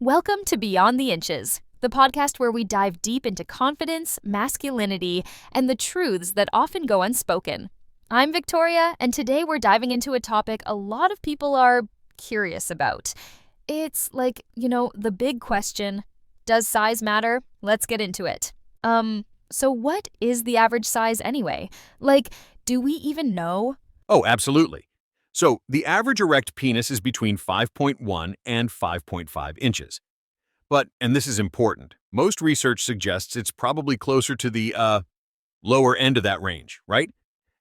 Welcome to Beyond the Inches, the podcast where we dive deep into confidence, masculinity, and the truths that often go unspoken. I'm Victoria, and today we're diving into a topic a lot of people are curious about. It's like, the big question, does size matter? Let's get into it. So what is the average size anyway? Like, do we even know? Oh, absolutely. So the average erect penis is between 5.1 and 5.5 inches. But, and this is important, most research suggests it's probably closer to the lower end of that range, right?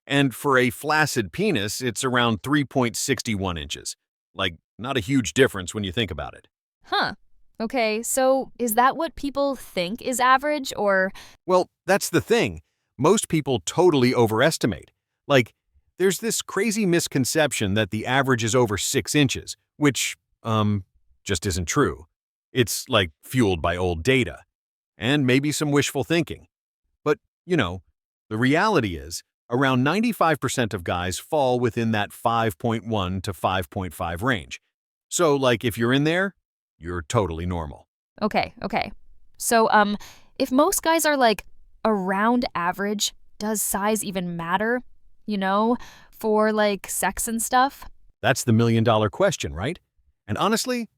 And for a flaccid penis, it's around 3.61 inches. Like, not a huge difference when you think about it. Huh. Okay, so is that what people think is average, or? Well, that's the thing. Most people totally overestimate. Like, there's this crazy misconception that the average is over 6 inches, which, just isn't true. It's, like, fueled by old data. And maybe some wishful thinking. But, the reality is, around 95% of guys fall within that 5.1 to 5.5 range. So, like, if you're in there, you're totally normal. Okay. So, if most guys are like around average, does size even matter? For like sex and stuff? That's the million-dollar question, right? And honestly,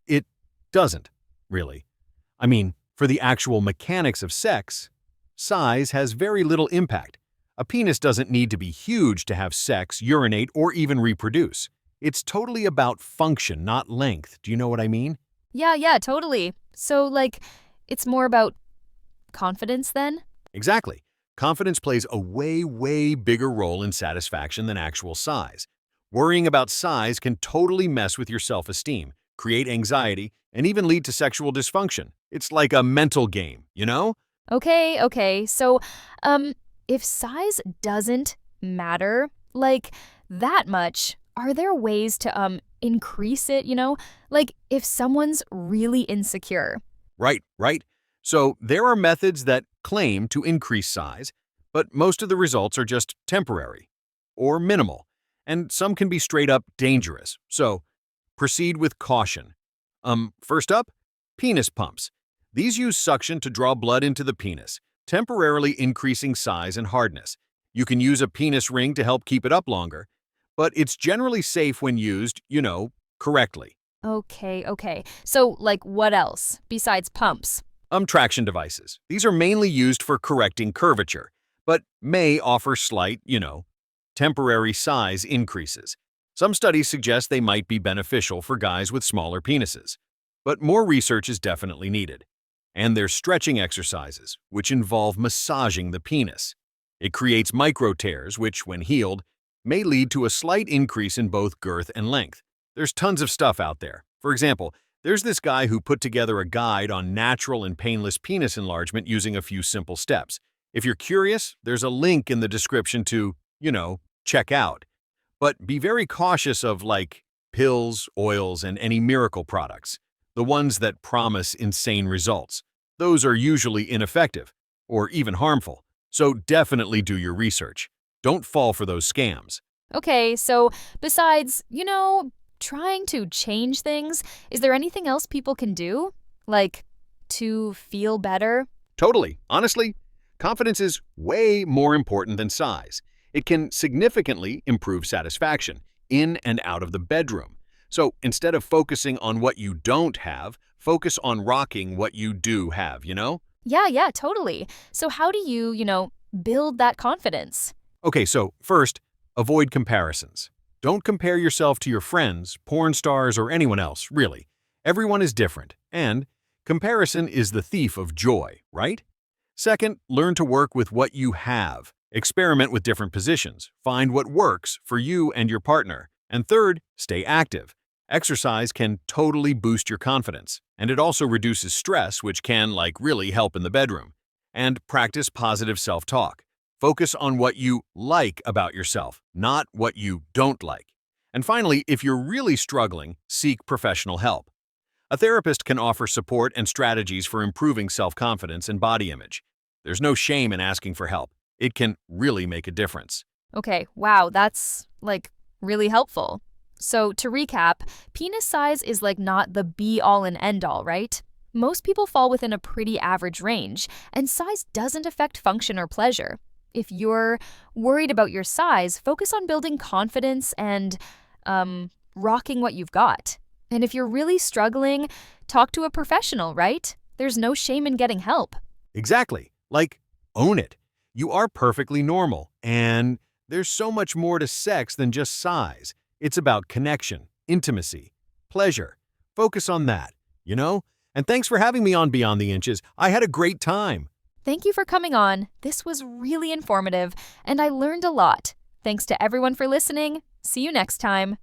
it doesn't, really. I mean, for the actual mechanics of sex, size has very little impact. A penis doesn't need to be huge to have sex, urinate, or even reproduce. It's totally about function, not length. Do you know what I mean? Yeah, totally. So, like, it's more about confidence then? Exactly. Confidence plays a way bigger role in satisfaction than actual size. Worrying about size can totally mess with your self-esteem, create anxiety, and even lead to sexual dysfunction. It's like a mental game, you know? Okay. So, if size doesn't matter, like, that much, are there ways to, increase it, Like, if someone's really insecure. Right. So there are methods that claim to increase size, but most of the results are just temporary or minimal, and some can be straight up dangerous. So proceed with caution. First up, penis pumps. These use suction to draw blood into the penis, temporarily increasing size and hardness. You can use a penis ring to help keep it up longer, but it's generally safe when used, correctly. Okay. So, like, what else besides pumps? Traction devices. These are mainly used for correcting curvature, but may offer slight, temporary size increases. Some studies suggest they might be beneficial for guys with smaller penises. But more research is definitely needed. And there's stretching exercises, which involve massaging the penis. It creates micro tears, which, when healed, may lead to a slight increase in both girth and length. There's tons of stuff out there. For example, there's this guy who put together a guide on natural and painless penis enlargement using a few simple steps. If you're curious, there's a link in the description to, check out. But be very cautious of, like, pills, oils, and any miracle products. The ones that promise insane results. Those are usually ineffective, or even harmful. So definitely do your research. Don't fall for those scams. Okay, so besides, trying to change things, is there anything else people can do? Like, to feel better? Totally. Honestly, confidence is way more important than size. It can significantly improve satisfaction in and out of the bedroom. So instead of focusing on what you don't have, focus on rocking what you do have, Yeah, totally. So how do you, build that confidence? Okay, so first, avoid comparisons. Don't compare yourself to your friends, porn stars, or anyone else, really. Everyone is different, and comparison is the thief of joy, right? Second, learn to work with what you have. Experiment with different positions. Find what works for you and your partner. And third, stay active. Exercise can totally boost your confidence, and it also reduces stress, which can, really help in the bedroom. And practice positive self-talk. Focus on what you like about yourself, not what you don't like. And finally, if you're really struggling, seek professional help. A therapist can offer support and strategies for improving self-confidence and body image. There's no shame in asking for help. It can really make a difference. Okay, wow, that's, really helpful. So, to recap, penis size is like not the be all and end all, right? Most people fall within a pretty average range, and size doesn't affect function or pleasure. If you're worried about your size, focus on building confidence and, rocking what you've got. And if you're really struggling, talk to a professional, right? There's no shame in getting help. Exactly. Like, own it. You are perfectly normal, and there's so much more to sex than just size. It's about connection, intimacy, pleasure. Focus on that, you know? And thanks for having me on Beyond the Inches. I had a great time. Thank you for coming on. This was really informative, and I learned a lot. Thanks to everyone for listening. See you next time.